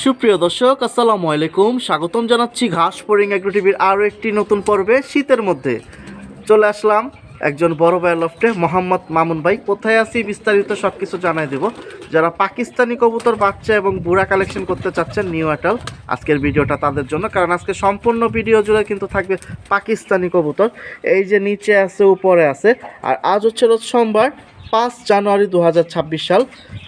সুপ্রিয় দর্শক আসসালামু আলাইকুম, স্বাগতম জানাচ্ছি ঘাস ফড়িং এগ্রো টিভির আরও একটি নতুন পর্বে। শীতের মধ্যে চলে আসলাম একজন বড় ভাইয়ের লফটে, মোহাম্মদ মামুন ভাই। কোথায় আছি বিস্তারিত সব কিছু জানাই দেব। যারা পাকিস্তানি কবুতর বাচ্চা এবং বুড়া কালেকশন করতে চাচ্ছেন নিউ অ্যাটাল, আজকের ভিডিওটা তাদের জন্য, কারণ আজকে সম্পূর্ণ ভিডিও জুড়ে কিন্তু থাকবে পাকিস্তানি কবুতর। এই যে নিচে আছে, উপরে আছে। আর আজ হচ্ছে রোজ সোমবার, 5 জানুয়ারি 2026 সাল।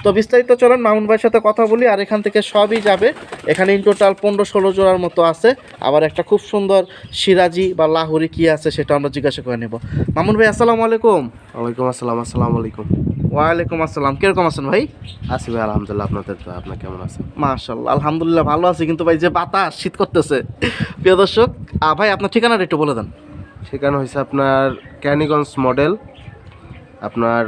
তো বিস্তারিত চলেন মামুন ভাইয়ের সাথে কথা বলি। আর এখান থেকে সবই যাবে। এখানে ইন টোটাল 15-16 জোড়ার মতো আছে। আবার একটা খুব সুন্দর সিরাজি বা লাহোরি কি আছে সেটা আমরা জিজ্ঞাসা করে নেব। মামুন ভাই আসসালামু আলাইকুম। ওয়ালাইকুম আসসালাম। আসসালামু আলাইকুম। ওয়ালাইকুম আসসালাম। কিরকম আছেন ভাই? আছি ভাই, আলহামদুলিল্লাহ। আপনার কেমন আছেন? মাশাআল্লাহ, আলহামদুলিল্লাহ ভালো আছি। কিন্তু ভাই যে বাতাস, শীত করতেছে। প্রিয় দর্শক, ভাই আপনার ঠিকানাটা একটু বলে দেন। সেখানে হয়েছে আপনার ক্যানিগঞ্জ মডেল, আপনার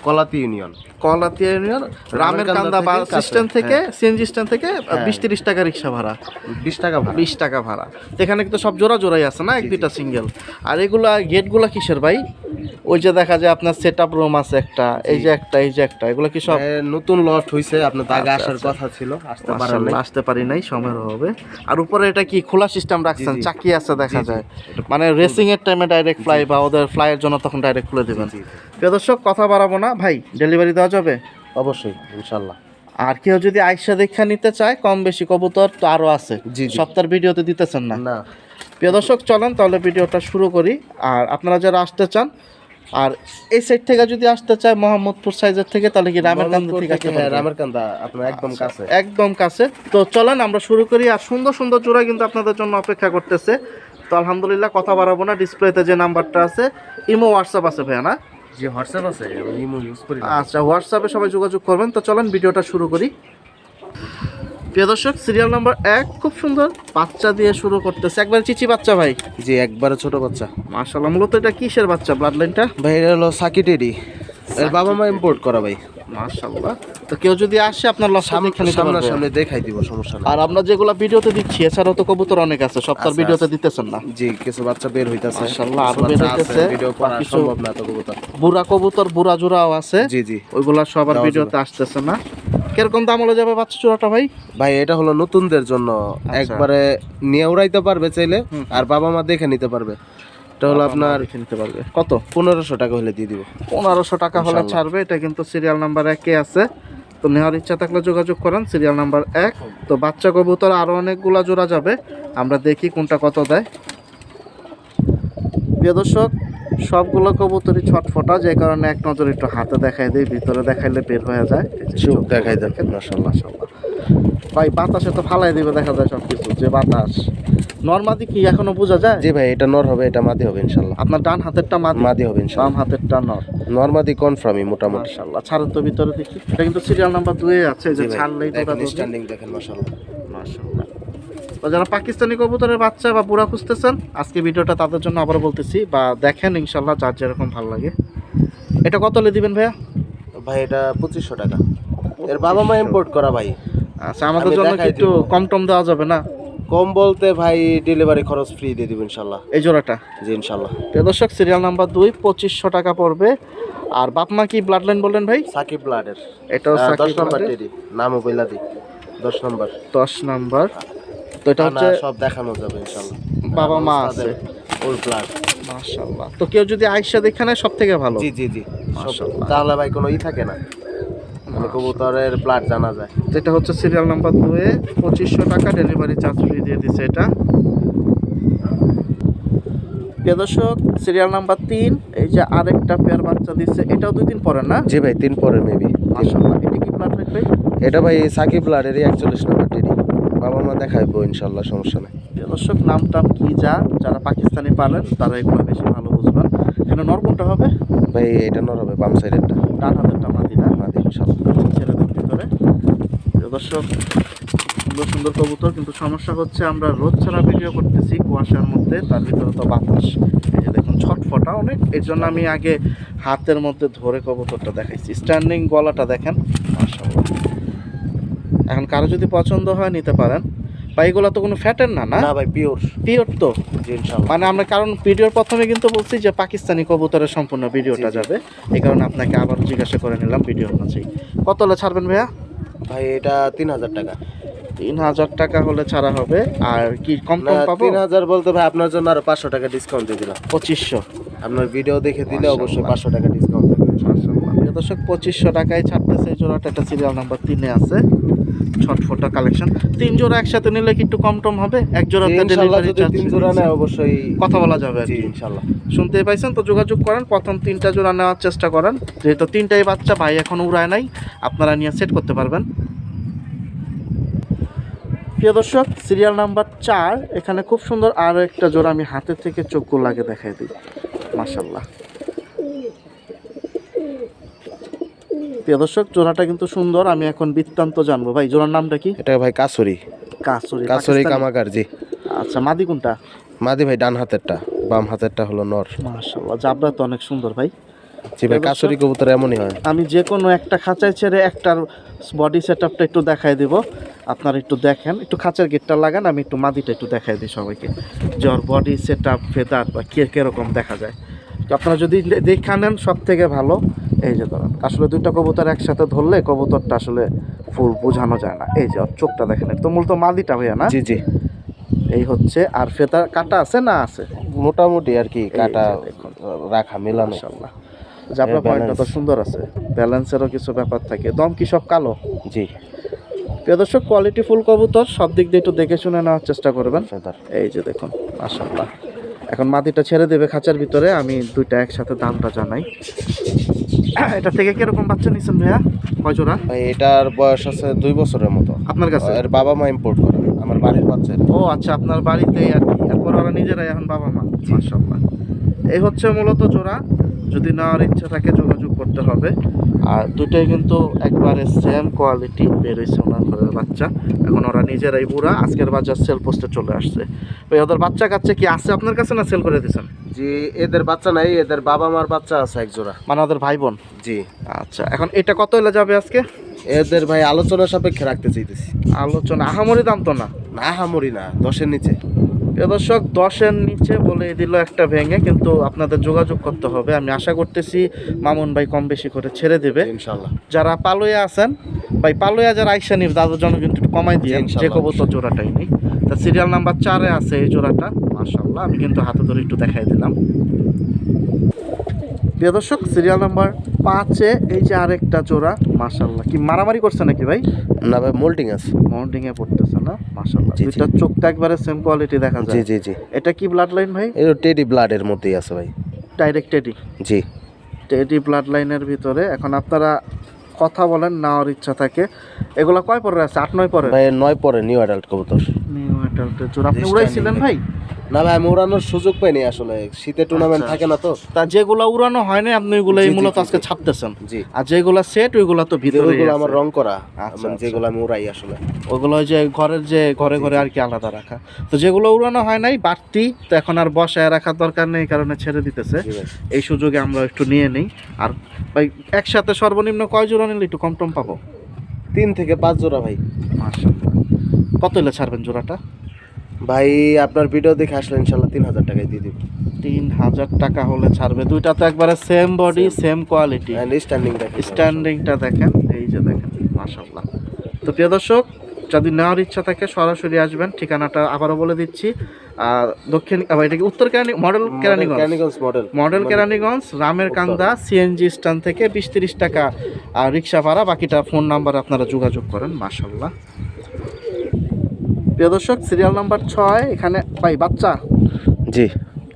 কলাতি ইউনিয়ন। কলাতিয়া ইউনিয়ন, রামের কান্দা বাস স্ট্যান্ড থেকে, সিএনজি স্ট্যান্ড থেকে 20-30 টাকা রিক্সা ভাড়া। 20 টাকা ভাড়া। 20 টাকা ভাড়া। তো এখানে কিন্তু সব জোড়া জোড়াই আছে না, এক দুইটা সিঙ্গেল। আর এগুলা গেটগুলা কিসের ভাই? ওই যে দেখা যায় আপনার সেট আপ রুম আছে একটা, এই যে একটা, এগুলো কি সব নতুন লট হয়েছে? আপনার আগে আসার কথা ছিল, আসতে পারি নাই, সময়ের হবে। আর উপরে এটা কি খোলা সিস্টেম রাখছেন? চাকি আছে দেখা যায়, মানে রেসিং এর টাইমে ডাইরেক্ট ফ্লাই বা ওদের ফ্লাইয়ের জন্য তখন ডাইরেক্ট খুলে দেবেন। প্রিয় দর্শক, কথা বাড়াবো না ভাই, ডেলিভারি দেওয়া যাবে অবশ্যই ইনশাল্লাহ। আর কেউ যদি আয়সা দেখা নিতে চায়, কম বেশি কবুতর তো আরো আছে। সপ্তাহের ভিডিওতে দিতেছেন না? না। প্রিয় দর্শক, চলেন তাহলে ভিডিওটা শুরু করি। আর আপনারা যারা আসতে চান, আর এই সাইড থেকে যদি আসতে চায় মোহাম্মদপুর সাইজের থেকে, তাহলে কি রামের কান্দা থেকে আসতে পারবেন? রামের কান্দা আপনার একদম কাছে, একদম কাছে। তো চলেন আমরা শুরু করি। আর সুন্দর সুন্দর জোড়া কিন্তু আপনাদের জন্য অপেক্ষা করতেছে। তো আলহামদুলিল্লাহ, কথা বাড়াবো না। ডিসপ্লেতে যে নাম্বারটা আছে, ইমো হোয়াটসঅ্যাপ আছে ভাইয়া না? যে হোয়াটসঅ্যাপ আছে, আমি ইমো ইউজ করি। আচ্ছা, হোয়াটসঅ্যাপে সবাই যোগাযোগ করবেন। তো চলেন ভিডিওটা শুরু করি। প্রিয় দর্শক, সিরিয়াল নাম্বার 1 খুব সুন্দর বাচ্চা দিয়ে শুরু করতেছে। একবার চিচি বাচ্চা ভাই। জি, একবারে ছোট বাচ্চা। মাশাআল্লাহ। মূলত এটা কিসের বাচ্চা, ব্লাড লাইনটা? ভাই এটা হলো সাকি টেডি, এর বাবা মা ইম্পোর্ট করা ভাই। মাশাআল্লাহ। তো কেউ যদি আসে আপনার সামনে দেখাই দিব, সমস্যা নেই। আর আমরা যেগুলো ভিডিওতে দিচ্ছি, এছাড়াও তো কবুতর অনেক আছে, সপ্তাহ ভিডিওতে দিতেছেন না? জি, কিছু বাচ্চা বের হইতাছে। মাশাআল্লাহ, আরো বের হইতেছে। ভিডিও করা সম্ভব না তো কবুতর। বুড়া কবুতর, বুড়া জোড়াও আছে। জি জি, ওইগুলা সবার ভিডিওতে আসতেছে না। কিরকম দাম হলে যাবে বাচ্চা জোড়াটা ভাই? ভাই এটা হলো নতুনদের জন্য, একবারে নিয়ে উড়াইতে পারবে চাইলে, আর বাবা মা দেখে নিতে পারবে। এটা হলো আপনার নিতে পারবে কত? 1500 টাকা হলে দিয়ে দিব। 1500 টাকা হলে ছাড়বে। এটা কিন্তু সিরিয়াল নাম্বার 1-এ আছে। তো নেওয়ার ইচ্ছা থাকলে যোগাযোগ করেন, সিরিয়াল নাম্বার 1। তো বাচ্চা কবুতর আরো অনেকগুলা জোড়া যাবে, আমরা দেখি কোনটা কত দেয়। প্রিয় দর্শক, সবগুলো কবুতরই ছটফটা, যে কারণে এক নজর একটু হাতে দেখাই দেয়, ভিতরে দেখাইলে বের হয়ে যায়। চোখ দেখাই দেখেন, মাশাআল্লাহ। ভাই বাতাসে তো ফালাই দিবে, দেখা যায় সবকিছু। যে বাতাস নরমাদি কি এখনো বোঝা যায়? জি ভাই, এটা নর হবে, এটা মাদি হবে ইনশাআল্লাহ। আপনার ডান হাতেরটা মাদি হবে ইনশাআল্লাহ, বাম হাতেরটা নর। নরমাদি কনফার্মই মোটামুটি। মাশাআল্লাহ। ছাড়েন তো ভিতরে দেখি। এটা কিন্তু সিরিয়াল নাম্বার 2-এ আছে, যে ছাড়লেই তো দেখেন, স্ট্যান্ডিং দেখেন, মাশাআল্লাহ। মাশাআল্লাহ। তো যারা পাকিস্তানি কবুতরের বাচ্চা বা বুড়া খুঁজতেছেন, আজকে ভিডিওটা তাদের জন্য আবার বলতেছি, বা দেখেন ইনশাআল্লাহ, যার যেরকম ভালো লাগে। এটা কত হলে দিবেন ভাইয়া? ভাই এটা 2500 টাকা, এর বাবা মা ইম্পোর্ট করা ভাই। আচ্ছা, আমাদের জন্য কি একটু কম টম দেওয়া যাবে না? কম বলতে ভাই, ডেলিভারি খরচ ফ্রি দিয়ে দিব ইনশাআল্লাহ। এই জোড়াটা? জি ইনশাআল্হ। প্রিয় দর্শক, সিরিয়াল নাম্বার 2 2500 টাকা পড়বে। আর বাপ মা কি ব্লাড লাইন বললেন ভাই? সাকিব ব্লাডের। এটাও 10 নাম্বার টেডি, নামও বইলা দি। 10 নাম্বার। 10 নাম্বার। তো এটা হচ্ছে সব দেখানো যাবে ইনশাআল্লাহ। বাবা মা আছে, ওর ব্লাড। মাশাআল্লাহ। তো কেউ যদি আয়েশা দেখে নেয়, সব থেকে ভালো। জি জি জি, মাশাআল্লাহ। তাহলে ভাই কোনো থাকে না, মানে কবুতরের ব্লাড জানা যায়। যেটা হচ্ছে সিরিয়াল নাম্বার 2-এ 2500 টাকা, ডেলিভারি চার্জ ফ্রি দিয়ে দিছে এটা। প্রিয় দর্শক, সিরিয়াল নাম্বার 3, এই যে আরেকটা পেয়ার বাচ্চা দিচ্ছে, এটাও 2 দিন পরে না? জি ভাই, 3 পরে মেবি। মাশাআল্লাহ। এটা কি ব্লাড লাইন ভাই? এটা ভাই সাকিব ব্লাডেরই 41 নাম্বার টেডি, বাবা মা দেখাইবো ইনশাআল্লাহ, সমস্যা নেই। প্রিয় দর্শক, নামটা কি যারা পাকিস্তানি পালেন তারা এগুলো বেশি ভালো বুঝবেন। এখানে নর কোনটা হবে ভাই? এটা নর হবে, বাম সাইডেরটা। ডান হাতেরটা মাদি না? মাদি ইনশাআল্লাহ। ছেড়ে দেন ভিতরে। প্রিয় দর্শক, সুন্দর সুন্দর কবুতর, কিন্তু সমস্যা হচ্ছে আমরা রোদ ছাড়া ভিডিও করতেছি, কুয়াশার মধ্যে, তার ভিতরে তো বাতাস। এই যে দেখুন ছটফটা অনেক, এর জন্য আমি আগে হাতের মধ্যে ধরে কবুতরটা দেখাইছি। স্ট্যান্ডিং গলাটা দেখেন, মাশাআল্লাহ। এখন কারো যদি পছন্দ হয় নিতে পারেন। বা এগুলো তো কোনো ফ্যাটের না? না ভাই, পিওর তো। জি ইনশাআল্লাহ। মানে আমরা, কারণ ভিডিওর প্রথমে কিন্তু বলছি যে পাকিস্তানি কবুতরের সম্পূর্ণ ভিডিওটা যাবে, এই কারণে আপনাকে আবার জিজ্ঞাসা করে নিলাম ভিডিওর মাঝেই। কত হলে ছাড়বেন ভাইয়া? ভাই এটা 3000 টাকা। 3000 টাকা হলে ছাড়া হবে। আর কি কম না টম পাবো? 3000 বলতে ভাই আপনার জন্য আরো 500 টাকা ডিসকাউন্ট দিয়ে দিলাম। 2500। আপনার ভিডিও দেখে দিলে অবশ্যই মাশাআল্লাহ। 500 টাকা ডিসকাউন্ট থাকবে। মাশাআল্লাহ। প্রিয় দর্শক 2500 টাকায় ছাড়তেছে এই জোড়াটা। এটা সিরিয়াল নাম্বার 3 আছে, ছটফটা কালেকশন। 3 জোড়া একসাথে নিলে কি একটু কম টম হবে? এক জোড়াতে ইনশাআল্লাহ ডেলিভারি যদি চার্জ 3 জোড়া নেয় অবশ্যই কথা বলা যাবে আর জি কি। ইনশাআল্লাহ। শুনতে পাইছেন তো? যোগাযোগ করেন, প্রথম 3টা জোড়া নেওয়ার চেষ্টা করেন, যেহেতু 3টাই বাচ্চা ভাই এখন উড়ায় নাই, আপনারা নিয়ে সেট করতে পারবেন। প্রিয় দর্শক সিরিয়াল নাম্বার 4 এখানে খুব সুন্দর আরও একটা জোড়া আমি হাতে থেকে চক্ষু লাগে দেখাই দিই। মাশাআল্লাহ। প্রিয় দর্শক জোড়াটা কিন্তু সুন্দর। আমি এখন বৃত্তান্ত জানবো। ভাই জোড়ার নামটা কি? এটা ভাই কাসুরি কাসুরি। কাসুরি পাকিস্তানি? কামাকার জি। আচ্ছা, মাদি কোনটা? মাদি ভাই ডান হাতেরটা, বাম হাতেরটা হলো নর। মাশাআল্লাহ, জাবরা তো অনেক সুন্দর ভাই। জি ভাই কাসুরি কবুতর এমনই হয়। আমি যে কোনো একটা খাঁচায় ছেড়ে একটার বডি সেটআপটা একটু দেখাই দেব, আপনারা একটু দেখেন, একটু খাঁচার গেটটা লাগান, আমি একটু মাদিটা একটু দেখাই দিই সবাইকে, যে ওর বডি সেটআপ ফেদার বা কীরকম দেখা যায়। তো আপনারা যদি দেখা নেন সব থেকে ভালো। এই যে ধরেন, আসলে দুইটা কবুতর একসাথে ধরলে কবুতরটা আসলে ফুল বোঝানো যায় না। এই যে ওর চোখটা দেখেন, এটা তো মূলত মাদিটা ভাইয়া না? জি জি। এই হচ্ছে। আর ফেদার কাটা আছে না? আছে মোটামুটি আর কি, কাটা এই যে দেখুন। রাখা মেলানো। মাশাআল্লাহ, জাবরা পয়েন্টটা তো সুন্দর আছে, ব্যালেন্সেরও কিছু ব্যাপার থাকে। দম কি সব কালো? জি। প্রিয় দর্শক কোয়ালিটি ফুল কবুতর, সব দিক দিয়ে একটু দেখে শুনে নেওয়ার চেষ্টা করবেন। ফেদার এই যে দেখুন মাশাআল্লাহ। এখন মাটিটা ছেড়ে দেবে খাঁচার ভিতরে, আমি দুইটা একসাথে দামটা জানাই। এটা থেকে কিরকম বাচ্চা নিছেন ভাইয়া? কয় জোড়া? ভাই এটার বয়স আছে 2 বছরের মতো। আপনার কাছে? এর বাবা মা ইম্পোর্ট করে, আমার বাড়ির বাচ্চা। ও আচ্ছা, আপনার বাড়িতেই আর কি। এরপর ওরা নিজেরাই এখন বাবা মা। মাশাআল্লাহ। এই হচ্ছে মূলত জোড়া। যদি নেওয়ার ইচ্ছা থাকে যোগাযোগ করতে হবে। আর দুটোই কিন্তু একবারে সেম কোয়ালিটি বের হয়েছে ওনার ঘরের বাচ্চা। এখন ওরা নিজেরাই বুড়া, আজকের বাজার সেল পোস্টে চলে আসছে। ভাই ওদের বাচ্চা কাচ্চা কি আছে আপনার কাছে না সেল করে দিয়েছেন? জি, এদের বাচ্চা নাই, এদের বাবা মার বাচ্চা আছে এক জোড়া। মানে ওদের ভাই বোন? জি। আচ্ছা, এখন এটা কত হলে যাবে আজকে? এদের ভাই আলোচনা সাপেক্ষে রাখতে চাইতেছি। আলোচনা আহামরি দাম তো না? না হামরি না, 10-এর নিচে। প্রিয় দর্শক 10-এর নিচে বলে দিল একটা ভেঙে, কিন্তু আপনাদের যোগাযোগ করতে হবে। আমি আশা করতেছি মামুন ভাই কম বেশি করে ছেড়ে দেবে ইনশাআল্লাহ। যারা পালোয়া আছেন ভাই, পালোয়া যারা আইসা নিব তাদের জন্য কিন্তু একটু কমাই দিয়ে, যে ইনশাআল্লাহ। কবুতর জোড়াটাই নেই। তা সিরিয়াল নাম্বার 4-এ আছে এই জোড়াটা। মাশাআল্লাহ, আমি কিন্তু হাতে ধরে একটু দেখাই দিলাম। প্রিয় দর্শক সিরিয়াল নাম্বার 5-এ এই যে আরেকটা জোড়া। মাশাআল্লাহ, কি মারামারি করছে নাকি ভাই? না ভাই মোল্টিং আছে। মাউন্টিং এ পড়তেছে না? মাশাআল্লাহ, জি, জি। দুইটা চোখটা একবারে সেম কোয়ালিটি দেখা জি যায়। জি জি। এটা কি ব্লাড লাইন ভাই? এই টেডি ব্লাডের মধ্যেই আছে ভাই। ডাইরেক্ট টেডি? জি। টেডি ব্লাড লাইনের ভিতরে। এখন আপনারা কথা বলেন, নেওয়ার ইচ্ছা থাকে। এগুলা কয় পরে আছে? 8-9 পরে? ভাই 9 পরে নিউ অ্যাডাল্ট কবুতর। নিউ অ্যাডাল্টের জোড়া আপনি উড়াইছিলেন ভাই? না ভাই আমি উড়ানোর সুযোগ পাইনি আসলে, শীতে টুর্নামেন্ট আচ্ছা। থাকে না তো। তা যেগুলা উড়ানো হয় না আপনি ওইগুলাই জি, জি, মূলত জি, আজকে জি। ছাপতেছেন। জি। আর যেগুলা সেট ওইগুলা তো ভিতরে যেগুলো আমার রং করা, আচ্ছা, মানে যেগুলো আমি উড়াই আসলে। ওগুলো ওই যে ঘরের যে ঘরে ঘরে আর কি আলাদা রাখা। তো যেগুলো উড়ানো হয় নাই বাড়তি, তো এখন আর বসায় রাখার দরকার নেই, এই কারণে ছেড়ে দিতেছে। জি ভাই। এই সুযোগে আমরা একটু নিয়ে নিই। আর ভাই একসাথে সর্বনিম্ন কয় জোড়া নিলে একটু কম টম পাবো? 3 থেকে 5 জোড়া ভাই। মাশাআল্লাহ। কত হলে ছাড়বেন জোড়াটা? ভাই আপনার ভিডিও দেখে আসলে ইনশাআল্লাহ 3000 টাকায় দিয়ে দিব। 3000 টাকা হলে ছাড়বে। দুইটা তো একবারে same body same quality. And standing দেখেন। স্ট্যান্ডিংটা দেখেন, এই যে দেখেন মাশাআল্লাহ। তো প্রিয় দর্শক যদি নেওয়ার ইচ্ছা থাকে সরাসরি আসবেন। ঠিকানাটা আবারও বলে দিচ্ছি। আর দক্ষিণ এটা কি উত্তর মডেল কেরানীগঞ্জ? কেরানীগঞ্জ মডেল কেরানীগঞ্জ রামের কান্দা সিএনজি স্ট্যান্ড থেকে 20-30 টাকা আর রিক্সা ভাড়া, বাকিটা ফোন নাম্বার আপনারা যোগাযোগ করেন। মাশাআল্লাহ। প্রিয় দর্শক সিরিয়াল নাম্বার 6 এখানে ভাই বাচ্চা। জি।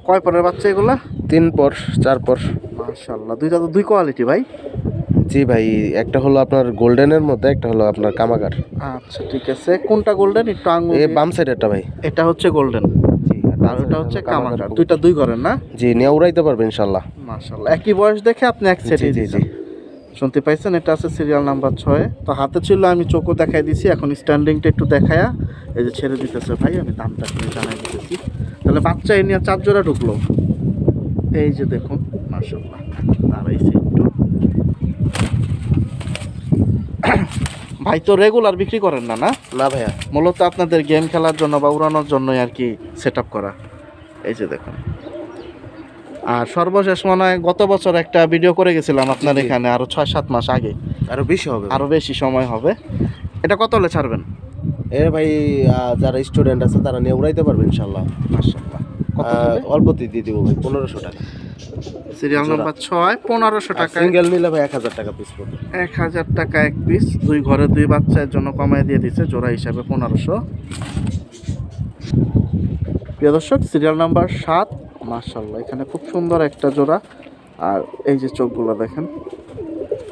কয় পরের বাচ্চা এগুলা? 3 পর 4 পর। মাশাআল্লাহ, দুইটা তো দুই কোয়ালিটি ভাই। জি ভাই, একটা হলো আপনার গোল্ডেনের মধ্যে, একটা হলো আপনার কামাগার। আচ্ছা ঠিক আছে, কোনটা গোল্ডেন একটু আঙুল এই বাম সাইডেরটা ভাই। এটা হচ্ছে গোল্ডেন জি। আর ওটা হচ্ছে কামাগার। দুইটা দুই করেন না? জি, নিয়ে উড়াইতে পারবেন ইনশাআল্লাহ। মাশাআল্লাহ, একই বয়স দেখে আপনি এক সেটে জি জি জি। শুনতে পাইছেন? এটা আছে সিরিয়াল নাম্বার 6। তো হাতে ছিল, আমি চোখও দেখাই দিছি। এখন স্ট্যান্ডিংটা একটু দেখায়া এই যে ছেড়ে দিতেছে ভাই, আমি দামটা শুনে জানাই দিতেছি। তাহলে বাচ্চা এই নিয়ে 4 জোড়া ঢুকলো। এই যে দেখুন মাশাআল্লাহ, দাঁড়াইছে একটু। ভাই তো রেগুলার বিক্রি করেন না? না না ভাইয়া, মূলত আপনাদের গেম খেলার জন্য বা উড়ানোর জন্যই আর কি সেট আপ করা। এই যে দেখুন আর সর্বশেষ মনে হয় গত বছর একটা ভিডিও করে গেছিলাম আপনার এখানে, আরো 6-7 মাস আগে, আরো বেশি হবে। আরো বেশি সময় হবে। এটা কত হলে ছাড়বেন? এ ভাই যারা স্টুডেন্ট আছে তারা নিয়ে উড়াইতে পারবে ইনশাল্লাহ। মাশাআল্লাহ। কত অল্পতেই দিয়ে দিব ভাই, 1500 টাকা। সিরিয়াল নাম্বার 6, 1500 টাকা। সিঙ্গেল নিলে ভাই 1000 টাকা পিস পড়বে। 1000 টাকা এক পিস। 2 ঘরে 2 বাচ্চার জন্য কমায় দিয়ে দিচ্ছে, জোড়া হিসাবে 1500। প্রিয় দর্শক, সিরিয়াল নাম্বার 7, মাশাআল্লাহ এখানে খুব সুন্দর একটা জোড়া। আর এই যে চোখগুলো দেখেন,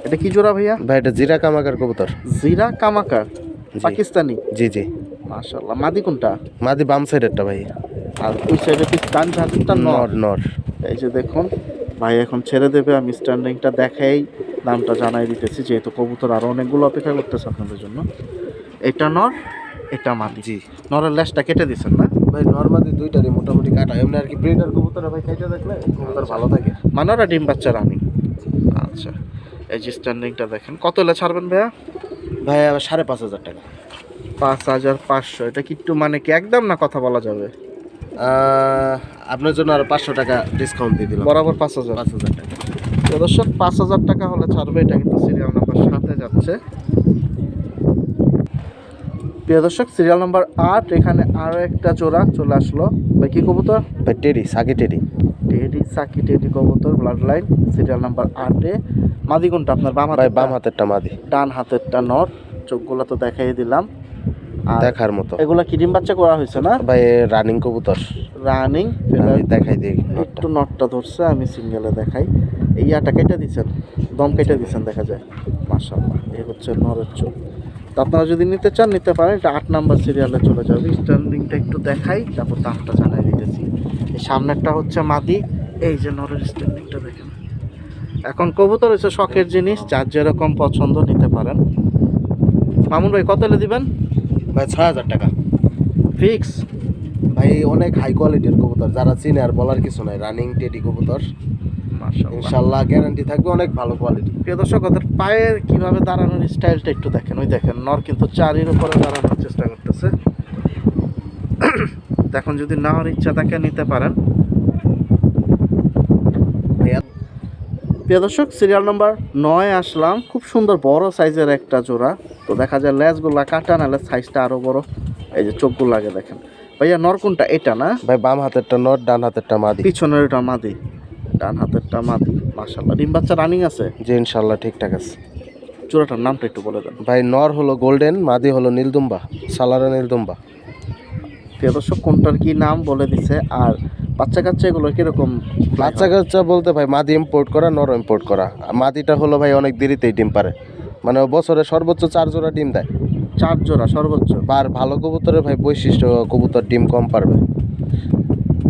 এটা কি জোড়া ভাইয়া? ভাই এটা জিরা কামাকার কবুতর। জিরা কামাকার, জি। পাকিস্তানি। জি জি। মাশাআল্লাহ। মাদি কোনটা? মাদি বাম সাইডেরটা ভাই। আর ওই সাইডে কি ডান হাতেরটা নর? নর। এই যে দেখুন ভাই এখন ছেড়ে দেবে, আমি স্ট্যান্ডিংটা দেখাই দামটা জানাই দিতেছি, যেহেতু কবুতর আরো অনেকগুলো অপেক্ষা করতেছে আপনাদের জন্য। এটা নর, এটা মাদি। জি। নরের লেজটা কেটে দিছেন না ভাই নরমাদি দুইটারই মোটামুটি কাটা, এমনি আর কি ব্রিডার কবুতর ভাই খাইতে দেখলে কবুতর ভালো থাকে। মানে ওরা ডিম বাচ্চা রানি। আচ্ছা, এই যে স্ট্যান্ডিংটা দেখেন। কত হলে ছাড়বেন ভাইয়া? ভাই 5500 টাকা। 5500। এটা কি একটু মানে কি একদম না কথা বলা যাবে? আপনার জন্য আরো 500 টাকা ডিসকাউন্ট দিয়ে দিলাম। বরাবর 5000। 5000 টাকা। তো দর্শক 5000 টাকা হলে ছাড়বে। এটা কিন্তু সিরিয়াল নাম্বার 7-এ যাচ্ছে। প্রিয় দর্শক, সিরিয়াল নাম্বার 8, এখানে আরো একটা জোড়া চলে আসলো। ভাই কি কবুতর? ভাই টেডি, সাকি টেডি। টেডি, সাকি টেডি কবুতর, ব্লাড লাইন, সিরিয়াল নাম্বার 8-এ। মাদি কোনটা আপনার? বাম হাতে? ভাই বাম হাতেরটা মাদি। ডান হাতেরটা নর। চোখগুলো তো দেখাই দিলাম। আর দেখার মতো। এগুলা কি ডিম বাচ্চা করা হয়েছে না? ভাই রানিং কবুতর। রানিং। আমি দেখাই দিই একটু নটটা ধরছে, আমি সিঙ্গেলে দেখাই। এই ইয়াটা কেটে দিচ্ছেন, দম কেটে দিচ্ছেন, দেখা যায়। মাশাআল্লাহ, এই হচ্ছে নরের চোখ। তো আপনারা যদি নিতে চান নিতে পারেন। এটা 8 নাম্বার সিরিয়ালে চলে যাবে। স্ট্যান্ডিংটা একটু দেখাই, তারপর দামটা জানাই দিতেছি। এই সামনেরটা হচ্ছে মাদি। এই যে নরের স্ট্যান্ডিংটা দেখেন। এখন কবুতর হচ্ছে শখের জিনিস, যার যেরকম পছন্দ নিতে পারেন। মামুন ভাই কত হলে দিবেন? ভাই 6000 টাকা ফিক্স। ভাই অনেক হাই কোয়ালিটির কবুতর, যারা চিনে আর বলার কিছু নাই। রানিং টেডি কবুতর, মাশাআল্লাহ ইনশাআল্লাহ গ্যারান্টি থাকবে, অনেক ভালো কোয়ালিটি। প্রিয় দর্শক, ওদের পায়ের কিভাবে দাঁড়ানোর স্টাইলটা একটু দেখেন। ওই দেখেন, নর কিন্তু 4-এর উপরে দাঁড়ানোর চেষ্টা করতেছে। এখন যদি নেওয়ার ইচ্ছা থাকে নিতে পারেন। প্রিয় দর্শক, সিরিয়াল নাম্বার 9 আসলাম। খুব সুন্দর বড় সাইজের একটা জোড়া। তো দেখা যায় লেজগুলা কাটা, নাহলে সাইজটা আরো বড়। এই যে চোখগুলো আগে দেখেন ভাইয়া। নর কোনটা? এটা না? ভাই বাম হাতেরটা নর, ডান হাতেরটা মাদি। পিছনের এটা মাদি, ডান হাতেরটা মাদি। মাশাআল্লাহ, ডিম বাচ্চা রানিং আছে? জি ইনশাআল্লাহ ঠিকঠাক আছে। জোড়াটার নামটা একটু বলে দেন ভাই নর হলো গোল্ডেন, মাদি হলো নীলদুম্বা, সালারা নীলদুম্বা। প্রিয় দর্শক, কোনটার কি নাম বলে দিছে। আর বাচ্চা কাচ্চা এগুলো কিরকম? বাচ্চা কাচ্চা বলতে ভাই মাদি ইম্পোর্ট করা, নর ইম্পোর্ট করা। আর মাদিটা হলো ভাই অনেক দেরিতেই ডিম পারে, মানে বছরে সর্বোচ্চ 4 জোড়া ডিম দেয়। 4 জোড়া সর্বোচ্চ। আর ভালো কবুতরের ভাই বৈশিষ্ট্য, কবুতর ডিম কম পারবে।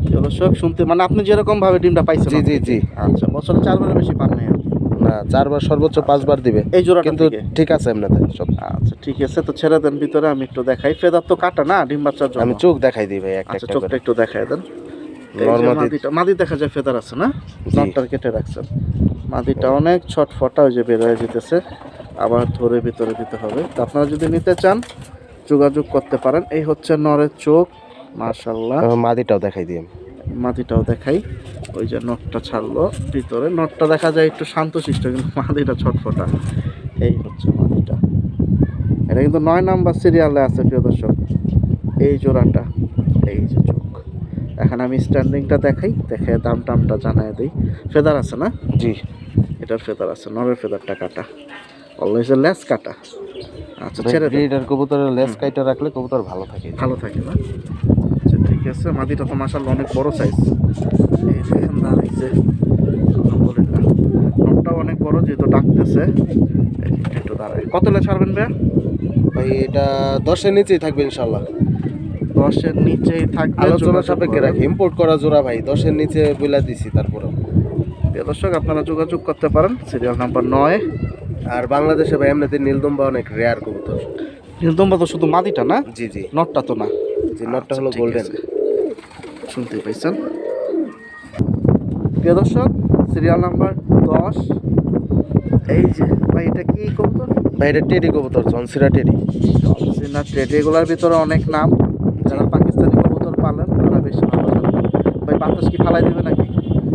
প্রিয় দর্শক, শুনতে মানে আপনি যেরকম ভাবে ডিমটা পাইছেন। জি জি জি। আচ্ছা, বছরে 4 বারের বেশি পান নাই আর কি? না, 4 বার সর্বোচ্চ 5 বার দিবে। এই জোড়াটা কিন্তু ঠিক আছে এমনিতে সব। আচ্ছা ঠিক আছে, তো ছেড়ে দেন ভিতরে, আমি একটু দেখাই। ফেদার তো কাটা না ডিম বাচ্চার জন্য? আমি চোখ দেখাই দিই ভাই একটা আচ্ছা, একটা চোখটা করে। একটু দেখাই দেন। এই যে নরমাদি। মাদি দেখা যায় ফেদার আছে না? জি। নটটা কেটে রাখছেন। মাদিটা অনেক ছটফটা, ওই যে বের হয়ে যেতেছে, আবার ধরে ভিতরে দিতে হবে। তো আপনারা যদি নিতে চান যোগাযোগ করতে পারেন। এই হচ্ছে নরের চোখ, মাশাআল্লাহ। মাদিটাও দেখাই দিই আমি। মাদিটাও দেখাই। ওই যে নটটা ছাড়লো ভিতরে, নটটা দেখা যায় একটু শান্তশিষ্ট, কিন্তু মাদিটা ছটফটা। এই হচ্ছে মাদিটা। এটা কিন্তু 9 নাম্বার সিরিয়ালে আছে প্রিয় দর্শক। এই জোড়াটা, এই যে চোখ। এখন আমি স্ট্যান্ডিংটা দেখাই, দেখে দাম টামটা জানাই দিই। ফেদার আছে না? জি। এটার ফেদার আছে, নরের ফেদারটা কাটা, অলওয়েজ লেস কাটা। আচ্ছা, ছেড়ে দেন। ব্রিডার কবুতরের লেস কাইটা রাখলে কবুতর ভালো থাকে। ভালো থাকে না? আচ্ছা ঠিক আছে। মাদিটা তো মাশাআল্লাহ অনেক বড় সাইজ। এই দেখেন দাঁড়াইছে, আলহামদুলিল্লাহ। নটটাও অনেক বড়, যেহেতু ডাকতেছে। একটু দাঁড়ায়। কত হলে ছাড়বেন ভাইয়া? ভাই এটা 10-এর নিচেই থাকবে ইনশাআল্লাহ। 10-এর নিচেই থাকবে। আলোচনা সাপেক্ষে রাখি, ইম্পোর্ট করা জোড়া ভাই 10-এর নিচে বইলা দিছি। তারপরে প্রিয় দর্শক, আপনারা যোগাযোগ করতে পারেন। Serial number 9। আর বাংলাদেশে ভাই এমনিতে নীলদুম্বা অনেক রেয়ার কবুতর। নীলদম্বা তো শুধু মাদিটা না? জি জি। নটটা তো না? জি, নটটা আচ্ছা, হলো ঠিক গোল্ডেন। আছে। শুনতেই পাইছেন প্রিয় দর্শক, সিরিয়াল নাম্বার 10। এই যে ভাই, এটা কি কবুতর? ভাই এটা টেডি কবুতর, জনসিরা টেডি। জনসিনা টেডি, এগুলোর ভিতরে অনেক নাম। যারা পাকিস্তানি কবুতর পালেন তারা বেশি ভালো জানেন। ভাই বাতাস কি ফালাই দিবে নাকি?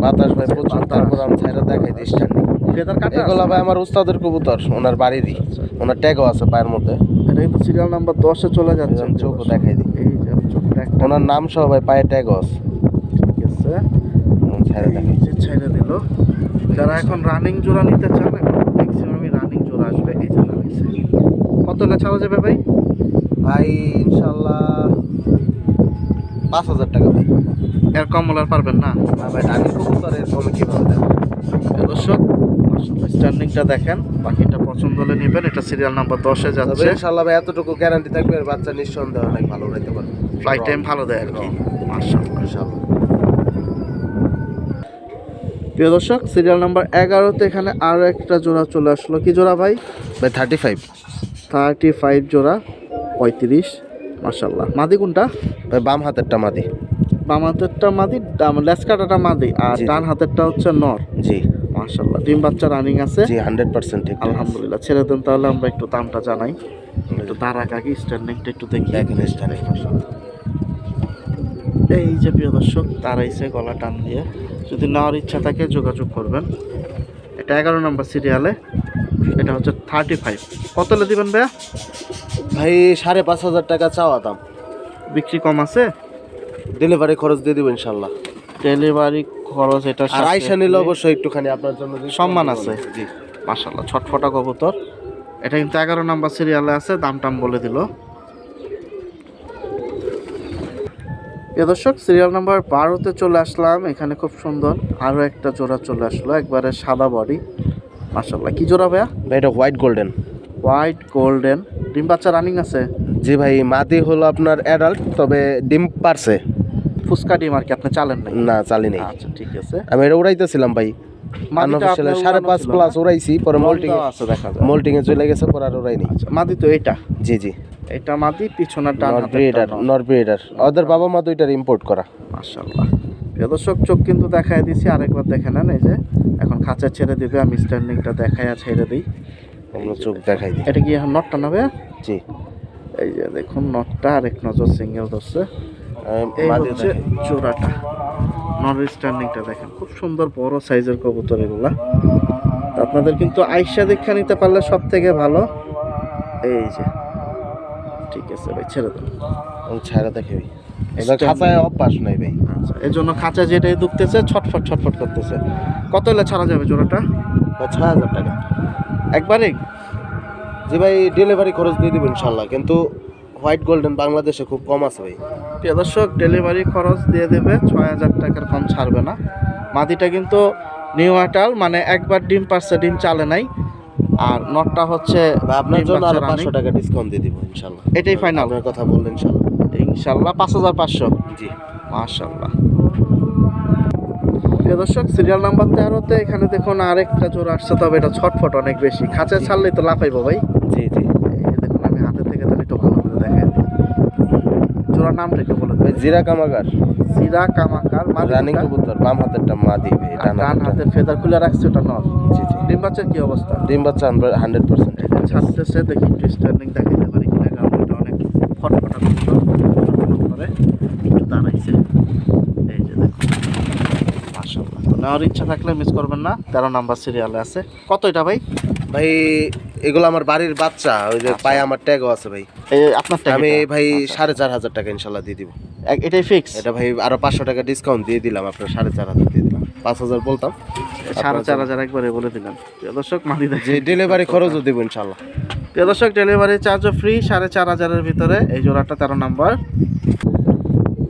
বাতাস ভাই প্রচুর, বাতাস। তারপর আমি ছাইরা দেখাই দিই স্ট্যান্ডিং। ফেদার কাটা এগুলা ভাই আমার উস্তাদের কবুতর, ওনার বাড়িরই, ওনার ট্যাগও আছে পায়ের মধ্যে। এটা কিন্তু সিরিয়াল নাম্বার 10-এ চলে যাচ্ছে। আমি চোখও দেখাই দিই, এই যে চোখটা একটা ওনার নাম সহ ভাই পায়ে ট্যাগও আছে। ঠিক আছে, ছাইরা দেখাই। এই যে ছেড়ে দিল। যারা এখন রানিং জোড়া নিতে চান, এখন ম্যাক্সিমামই রানিং জোড়া আসবে। এই যে নামিছে, কত হলে ছাড়া যাবে ভাই? ভাই ইনশাল্লাহ 5,000 টাকা ভাই। এর কম হলে আর পারবেন না। না ভাই, রানিং কবুতর এর কমে কিভাবে দেবো? দর্শক স্ট্যান্ডিংটা দেখেন, বাকিটা পছন্দ হলে নেবেন। এটা সিরিয়াল নাম্বার 10-এ তবে যাচ্ছে। ইনশাল্লাহ ভাই এতটুকু গ্যারান্টি থাকবে, এর বাচ্চা নিঃসন্দেহ অনেক ভালো উড়াইতে পারবে। ফ্লাইট টাইম ভালো দেয় আর কি, মাশাআল্লাহ। ইনশাল্লাহ। প্রিয় দর্শক, সিরিয়াল নাম্বার 11-তে এখানে আরও একটা জোড়া চলে আসলো। কি জোড়া ভাই? ভাই 35 35 জোড়া 35, মাশাআল্লাহ। মাদি কোনটা? ভাই বাম হাতেরটা মাদি। বাম হাতেরটা মাদি, লেস কাটাটা মাদি, আর জি, জি। ডান হাতেরটা হচ্ছে নর। জি মাশাআল্লাহ, ডিম বাচ্চা রানিং আছে। জি 100% ঠিক। আলহামদুলিল্লাহ, ছেড়ে দেন তাহলে আমরা একটু দামটা জানাই। একটু দাঁড়া কাকি, স্ট্যান্ডিংটা একটু দেখি। দেখেন স্ট্যান্ডিং। এই যে প্রিয় দর্শক, দাঁড়াইছে গলা টান দিয়ে। যদি নেওয়ার ইচ্ছা থাকে যোগাযোগ করবেন। এটা 11 নম্বর সিরিয়ালে, এটা হচ্ছে 35। কত হলে দিবেন ভাইয়া? ভাই 5,500 টাকা চাওয়া দাম, বিক্রি কম আছে? ডেলিভারি খরচ দিয়ে দিব ইনশাল্লাহ। ডেলিভারি খরচ এটা আর আইসা নিলে অবশ্যই একটুখানি আপনার জন্য সম্মান আছে। জি। মাশাআল্লাহ, ছটফটা কবুতর। এটা কিন্তু 11 নম্বর সিরিয়ালে আছে, দাম টাম বলে দিল। প্রিয় দর্শক, সিরিয়াল নাম্বার 12-তে চলে আসলাম। এখানে খুব সুন্দর আরও একটা জোড়া চলে আসলো, একবারে সাদা বডি, মাশাআল্লাহ। কি জোড়া ভাইয়া? ভাই এটা হোয়াইট গোল্ডেন। হোয়াইট গোল্ডেন, ডিম বাচ্চা রানিং আছে? জি ভাই, মাদি হলো আপনার অ্যাডাল্ট, তবে ডিম পারছে। ফুসকা ডিম আর কি, আপনি চালেন নাই? না চালি নেই। আচ্ছা ঠিক আছে। আমি এটা উড়াইতেছিলাম ভাই, মাদিটা আনঅফিশিয়ালি আপনার 5.5 উড়ানো প্লাস ছিল না? উড়াইছি, পরে মোল্টিং দেওয়া আছে দেখা যায়। মোল্টিং এ চলে গেছে, পরে আর উড়াইনি। আচ্ছা, মাদি তো এটা? জি জি, এটা মাদি, পিছনের ডান নর ব্রিডার, নর ব্রিডার। ওদের বাবা মা দুইটার ইম্পোর্ট করা। মাশাআল্লাহ। প্রিয় দর্শক, চোখ কিন্তু দেখায় দিছি, আরেকবার দেখে নেন। এই যে এখন খাঁচা ছেড়ে দিবে, আমি স্ট্যান্ডিংটা দেখায় ছেড়ে দিই। আমরা চোখ দেখাই দিই। এটা কি এখন নটটা নেবে? জি, এই যে দেখুন নটটা, আরেক নজর সিঙ্গেল ধরছে। এই মাদি হচ্ছে জোড়াটা, নরের স্ট্যান্ডিংটা দেখেন, খুব সুন্দর বড় সাইজের কবুতর এগুলা। তো আপনাদের কিন্তু আইসা দেখা নিতে পারলে সব থেকে ভালো। এই যে ঠিক আছে ভাই, ছেড়ে দেন। ছায়া দেখে ভাই, এবার খাঁচায় অভ্যাস নাই ভাই। আচ্ছা, এর জন্য খাঁচা যেটাই দুখতেছে, ছটফট ছটফট করতেছে। কত হলে ছাড়া যাবে জোড়াটা? 6,000 টাকা। একবারে? জি ভাই, ডেলিভারি খরচ দিয়ে দেবেন ইনশাল্লাহ, কিন্তু হোয়াইট গোল্ডেন বাংলাদেশে খুব কম আছে ভাই। প্রিয় দর্শক, ডেলিভারি খরচ দিয়ে দেবে, 6,000 টাকার কম ছাড়বে না। মাদিটা কিন্তু নিউ আটাল, মানে একবার ডিম পারছে, ডিম চালে নাই। আর নটটা হচ্ছে বা আপনার ডিম জন্য আরো বাচ্চা 500 running। টাকা ডিসকাউন্ট দিয়ে দিব ইনশাল্লাহ। এটাই ফাইনাল? আপনার কথা বললেন ইনশাল্লাহ। ইনশাল্লাহ 5,500। জি মাশাআল্লাহ। প্রিয় দর্শক, সিরিয়াল নাম্বার 13-তে এখানে দেখুন আরেকটা জোড়া আসছে, তবে এটা ছটফট অনেক বেশি। খাঁচা ছাড়লেই তো লাফাইবো ভাই। জি জি এই দেখুন, আমি হাতে থেকে তাহলে একটু ভালো করে দেখাই দিই। জোড়ার নামটা একটু বলে ভাই, দেবেন? জিরা কামাগার, জিরা কামাকার, রানিং কবুতর, বাম হাতেরটা মাদি ভাই, ডান ডান হাতেরটা। হাতের ফেদার খুলে রাখছে, ওটা নর। জি জি, ডিম বাচ্চার কি অবস্থা? ডিম বাচ্চা 100%। এটা ছাড়তেছে, দেখি একটু স্ট্যান্ডিং দেখাইতে পারি কিনা, কারণ এটা অনেক ফটফটা করে একটু দাঁড়াইছে। এই যে দেখুন, মাশাআল্লাহ। তো নেওয়ার ইচ্ছা থাকলে মিস করবেন না, 13 নাম্বার সিরিয়ালে আছে। কত এটা ভাই? ভাই এগুলো আমার বাড়ির বাচ্চা, ওই যে পায়ে আমার ট্যাগও আছে ভাই। এই আপনার tag আমি এটা? ভাই আচ্ছা। 4,500 টাকা ইনশাল্লাহ দিয়ে দিব। এটাই ফিক্স? এটা ভাই আরো 500 টাকা ডিসকাউন্ট দিয়ে দিলাম, আপনার 4,500 দিয়ে দিলাম। 5,000 বলতাম, 4,500 একবারে বলে দিলাম। প্রিয় দর্শক, মাদি দেখে যে ডেলিভারি খরচও দেবো ইনশাল্লাহ। প্রিয় দর্শক, ডেলিভারি চার্জও ফ্রি, 4,500-এর ভিতরে এই জোড়াটা 13 নাম্বার।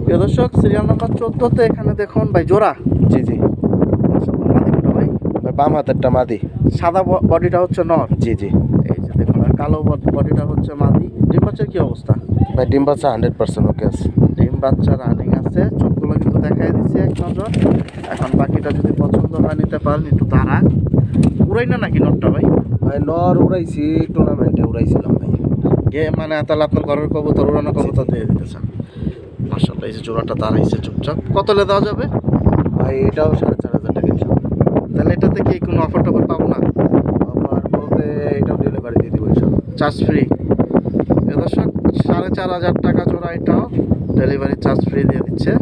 প্রিয় দর্শক, সিরিয়াল নাম্বার 14-তে এখানে দেখুন ভাই জোড়া। জি জি মাশাআল্লাহ, মাদি কোনটা ভাই? ভাই বাম হাতেরটা মাদি। সাদা বডিটা হচ্ছে নর। জি জি এই যে দেখুন, আর কালো বডিটা হচ্ছে মাদি। ডিম বাচ্চার কি অবস্থা? ভাই ডিম বাচ্চা 100% ওকে আছে। ডিম বাচ্চা রানিং আছে, চোখগুলো কিন্তু দেখাই দিচ্ছি এক নজর। এখন বাকিটা যদি পছন্দ হয় নিতে পারেন, একটু দাঁড়া। উড়াই না নাকি নটটা ভাই? ভাই নর উড়াইছি, টুর্নামেন্টে উড়াইছিলাম ভাই। মানে তাহলে আপনার ঘরের কবুতর, উড়ানো কবুতর দিয়ে দিতেছেন। মাশাআল্লাহ, এই যে জোড়াটা দাঁড়াইছে চুপচাপ। কত হলে দেওয়া যাবে ভাই এটাও 4,500 টাকা ইনশাল্লাহ। তাহলে? এটাতে কি কোনো অফার টফার পাবো না? আবার বলতে এটাও ডেলিভারি দিয়ে দেবো ইনশাল্লাহ। Charge free? দর্শক, 4,500 টাকা জোড়া, এটাও ডেলিভারি চার্জ ফ্রি দিয়ে দিচ্ছে।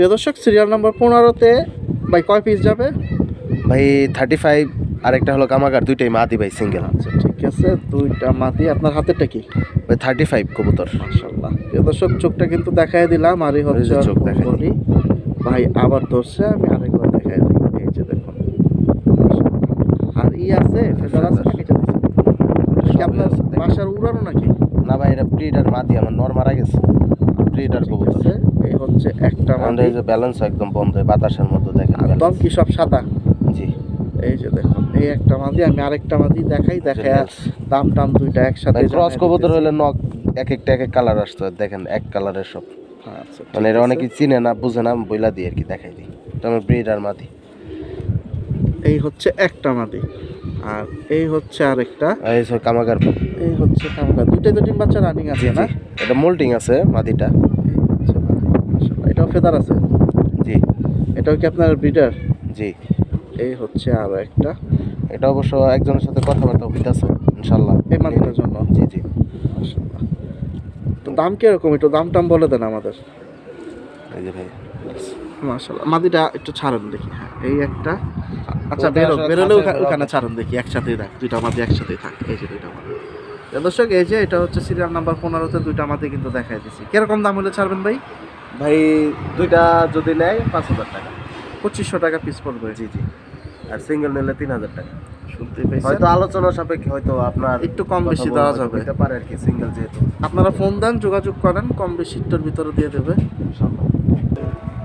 প্রিয় দর্শক সিরিয়াল নাম্বার 15-তে ভাই কয় পিস যাবে? ভাই 35 আর একটা হলো কামাগার, দুইটাই মাদি ভাই সিঙ্গেল। আচ্ছা ঠিক আছে, দুইটা মাদি। আপনার হাতেরটা কি? ভাই 35 কবুতর। মাশাআল্লাহ। প্রিয় দর্শক চোখটা কিন্তু দেখাই দিলাম, আর এই হচ্ছে চোখ দেখাই বডি। ভাই আবার ধরছে, আমি আরেকবার দেখাই দিই। এই যে দেখুন, মাশাআল্লাহ। আর আছে ফেদার আছে নাকি? কি আপনার বাসার উড়ানো নাকি? না ভাই, এটা ব্রিডার মাদি, আমার নর মারা গেছে। ব্রিডার ঠিক কবুতর। আছে, এই হচ্ছে একটা মাদি। এই যে ব্যালেন্স একদম বন্ধ, বাতাসের মধ্যে দেখেন একদম কি সব সাদা? জি। এই যে দেখুন, এই একটা মাদি, আমি আরেকটা মাদি দেখাই দাম টাম দুইটা একসাথে। ক্রস কবুতর হলে নক এক একটা এক এক কালার আসতো, দেখেন এক কালারের সব। আচ্ছা মানে এরা অনেকে চিনে না, বুঝে না, বইলা দিয়ে আর কি দেখাই দিই। এটা আমার ব্রিডার মাদি। এই হচ্ছে একটা মাদি, আর এই হচ্ছে আরেকটা। এই সব কামাগার। এই হচ্ছে কামকা। দুইটাই তো ডিম বাচ্চা রানিং আছে না? এটা মোল্টিং আছে মাদিটা। আচ্ছা, মাশাআল্লাহ। এটাও ফেদার আছে? জি। এটাও কি আপনার ব্রিডার? জি। এই হচ্ছে আরো একটা। এটা অবশ্য একজনের সাথে কথাবার্তা হইতাছে ইনশাআল্লাহ এই মাদিটার জন্য? জি জি। মাশাআল্লাহ। তো দাম কিরকম, একটু দাম টাম বলে দেন আমাদের। এই যে ভাই মাশাআল্লাহ, মাদিটা একটু ছাড়েন দেখি। হ্যাঁ, এই একটা। আচ্ছা, ওটা আসলে বেরোলে খাঁচায় ওখানে ছাড়েন দেখি, একসাথেই থাক, দুইটা মাদি একসাথেই থাক। এই যে দুইটা মাদি। দর্শক এই যে এটা হচ্ছে সিরিয়াল নাম্বার 15-তে দুইটা মাদি কিন্তু দেখাই দিছি। কিরকম দাম হলে ছাড়বেন ভাই? ভাই দুইটা যদি নেয় 5000 টাকা। 2500 টাকা পিস পড়বে। জি জি। আর সিঙ্গেল নিলে 3000 টাকা। শুনতে পেয়েছেন? হয়তো আলোচনা সাপেক্ষে হয়তো আপনার একটু কম বেশি দেওয়া যাবে, হতে পারে আর কি, সিঙ্গেল যেহেতু। আপনারা ফোন দেন, যোগাযোগ করেন, কম বেশি একটুর ভিতরে দিয়ে দেবে ইনশাআল্লাহ।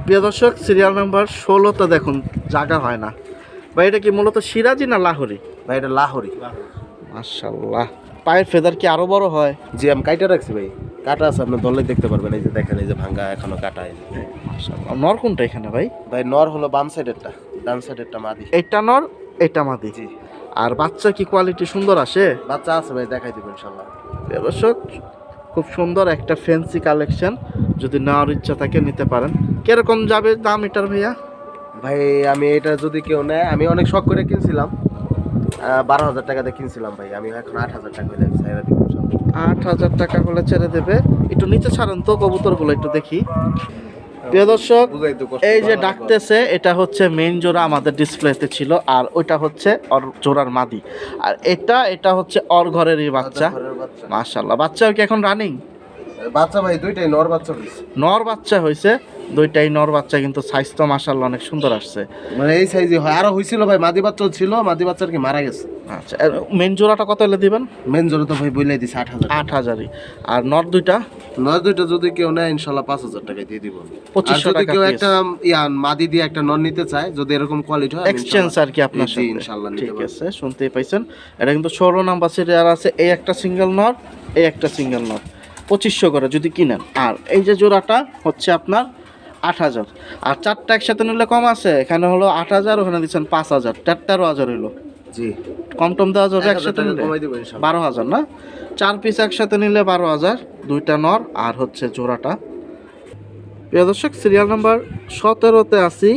প্রিয় দর্শক সিরিয়াল নাম্বার 16-তে দেখুন, জায়গা হয় না ভাই। এটা কি মূলত সিরাজি না লাহোরি? ভাই এটা লাহোরি। মাশাআল্লাহ। পায়ের ফেদার কি আরো বড় হয়? জি, আমি কাইটা রাখছি ভাই, কাটা আছে, আপনি ধরলে দেখতে পারবেন। এই যে দেখেন, এই যে ভাঙা এখনো কাটা। এই যে মাশাআল্লাহ। নর কোনটা এখানে ভাই? ভাই নর হলো বাম সাইডেরটা, ডান সাইডেরটা মাদি। এটা নর, এটা মাদি। জি। আর বাচ্চা কি কোয়ালিটি সুন্দর আসে? বাচ্চা আছে ভাই, দেখাই দিব ইনশাআল্লাহ। প্রিয় দর্শক খুব সুন্দর একটা ফ্যান্সি কালেকশন, যদি নেওয়ার ইচ্ছা থাকে নিতে পারেন। কিরকম যাবে দাম এটার ভাইয়া? ভাই আমি এটা যদি কেউ নেয়, আমি অনেক শখ করে কিনছিলাম, 12,000 টাকাতে কিনছিলাম ভাই। আমি এখন 8,000 টাকা হইলে ছাইরা দিব ইনশাআল্লাহ। 8,000 টাকা হলে ছেড়ে দেবে। একটু নিচে ছাড়েন তো কবুতরগুলো একটু দেখি। প্রিয় দর্শক এই যে ডাকতেছে, এটা হচ্ছে মেইন জোড়া আমাদের ডিসপ্লেতে ছিল, আর ওইটা হচ্ছে ওর জোড়ার মাদি, আর এটা হচ্ছে ওর ঘরেরই বাচ্চা। মাশাআল্লাহ। বাচ্চা কি এখন রানিং? বাচ্চা ভাই দুইটাই নর বাচ্চা হইছে। নর বাচ্চা হয়েছে, দুইটাই নর বাচ্চা, কিন্তু সাইজ তো মাশাআল্লাহ অনেক সুন্দর আসছে। মানে এই সাইজে হয়। আরো হইছিল ভাই, মাদি বাচ্চাও ছিল, মাদি বাচ্চার কি মারা গেছে। আচ্ছা, মেইন জোড়াটা কত হলে দিবেন? মেন জোরে তো ভাই বইলাই দিছে 8,000। 8,000-ই। আর নর দুইটা? নর দুইটা যদি কেউ নেয় ইনশাআল্লাহ 5,000 টাকায় দিয়ে দিব। 2500 যদি টাকা কেউ piece। একটা মাদি দিয়ে একটা নর নিতে চায়, যদি এরকম কোয়ালিটি হয়, এক্সচেঞ্জ আর কি আপনার জি, সাথে। ইনশাআল্লাহ নিতে ঠিক পারবো। আছে, শুনতেই পাইছেন। এটা কিন্তু 16 নাম্বার সিরিয়াল আছে। এই একটা সিঙ্গেল নর, এই একটা সিঙ্গেল নর, 2500 করে যদি কিনেন। আর এই যে জোড়াটা হচ্ছে আপনার 8,000। আর চারটা একসাথে নিলে কম আছে, এখানে হলো 8,000, ওখানে দিচ্ছেন 5,000, 13,000 হইলো। জি। কম টম দেওয়া যাবে 1,000 একসাথে টাকা নিলে? কমাই দিব ইনশাআল্লাহ। 12,000 না? 4 পিস একসাথে নিলে 12,000, দুইটা নর আর হচ্ছে জোড়াটা। প্রিয় দর্শক সিরিয়াল নাম্বার 17-তে আছি।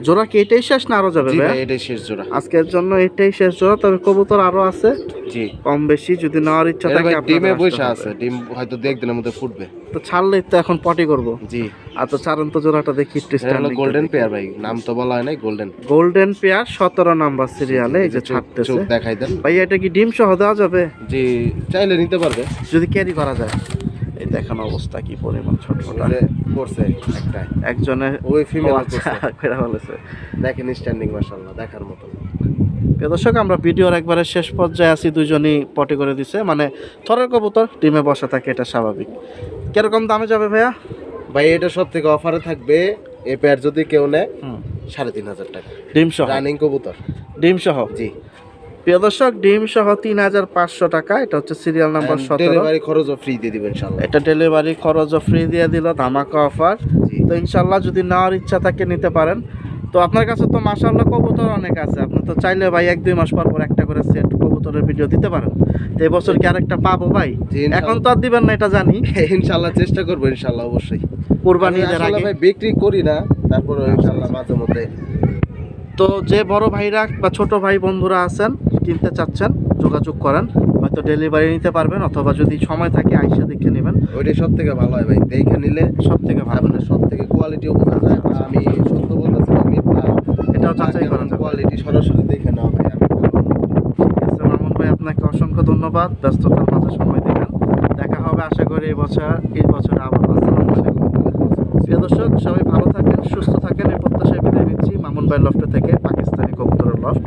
জোড়া কি এটাই শেষ না আরো যাবে জি ভাই? ভাই এটাই শেষ জোড়া। আজকের জন্য এটাই শেষ জোড়া, তবে কবুতর আরো আছে জি। কম বেশি, যদি নেওয়ার ইচ্ছা এর থাকে ভাই আপনাদের ডিমে আসতে বসে হবে। আছে, ডিম হয়তো দু একদিনের মধ্যে ফুটবে। তো ছাড়লেই তো এখন পটি করব। জি। আর তো ছাড়েন তো জোড়াটা দেখি একটু এটা হলো গোল্ডেন পেয়ার ভাই, নাম তো বলা হয় নাই, গোল্ডেন। গোল্ডেন পেয়ার 17 নাম্বার সিরিয়ালে এই যে চোখ ছাড়তেছে। দেখাই দেন ভাই এটা কি ডিম সহ দেওয়া যাবে? জি, চাইলে নিতে পারবে যদি ক্যারি করা যায়। এই দেখেন অবস্থা কি পরিমাণ ছোট ছোট। যে করছে একটা, একজনে ওই ফিমেল করে বলেছে। দেখেন স্ট্যান্ডিং মাশাআল্লাহ দেখার মতো। প্রিয় দর্শক আমরা ভিডিওর একবারে শেষ পর্যায়ে আছি, দুজনই পটি করে দিছে, মানে থরের কবুতর ডিমে বসা থাকে, এটা স্বাভাবিক। কিরকম দামে যাবে ভাইয়া? ভাই এটা সব থেকে অফারে থাকবে, এই পেয়ার যদি কেউ নেয় 3,500 টাকা। ডিম সহ? রানিং কবুতর। ডিম সহ? জি। প্রিয় দর্শক ডিম সহ 3,500 টাকা। এটা হচ্ছে সিরিয়াল নাম্বার 17। ডেলিভারি খরচও ফ্রি দিয়ে দিবেন ইনশাআল্লাহ। এটা ডেলিভারি খরচও ফ্রি দিয়ে দিল, ধামাকা অফার। জি। তো ইনশাল্লাহ যদি নেওয়ার ইচ্ছা থাকে নিতে পারেন। তো আপনার কাছে তো মাশাআল্লাহ কবুতর অনেক আছে, আপনি তো চাইলে ভাই 1-2 মাস পর পর একটা করে সেট কবুতরের ভিডিও দিতে পারেন। তো এবছর কি আরেকটা পাবো ভাই? জি, ইনশাআল্লাহ। এখন তো আর দিবেন না এটা জানি, ইনশাআল্লাহ চেষ্টা করব ইনশাআল্লাহ অবশ্যই। কুরবানি আমি ঈদের আসলে আগে। ভাই বিক্রি করি না, তারপরে ইনশাআল্লাহ মাঝে মধ্যে। তো যে বড় ভাইরা বা ছোট ভাই বন্ধুরা আছেন কিনতে চাচ্ছেন যোগাযোগ করেন, বা হয়তো ডেলিভারি নিতে পারবেন, অথবা যদি সময় থাকে আইসা দেখে নেবেন, ওইটাই সব থেকে ভালো হয় ভাই, দেখে নিলে সব থেকে ভালো। আপনার সব থেকে কোয়ালিটিও বোঝা যায়। আর আমি সত্য বলতেছি, আমি এটাও যাচাই করা যাবে। কোয়ালিটি সরাসরি দেখে নাও ভাই। আমি ঠিক আছে মামুন ভাই, আপনাকে অসংখ্য ধন্যবাদ ব্যস্ততার মাঝে সময় দিলেন। দেখা হবে আশা করি এই বছর আবার। আসসালামু আলাইকুম। প্রিয় দর্শক, সবাই ভালো থাকেন, সুস্থ থাকেন, এই প্রত্যাশায় বিদায় নিচ্ছি মামুন ভাই লফট থেকে, পাকিস্তানি কবুতরের লফট।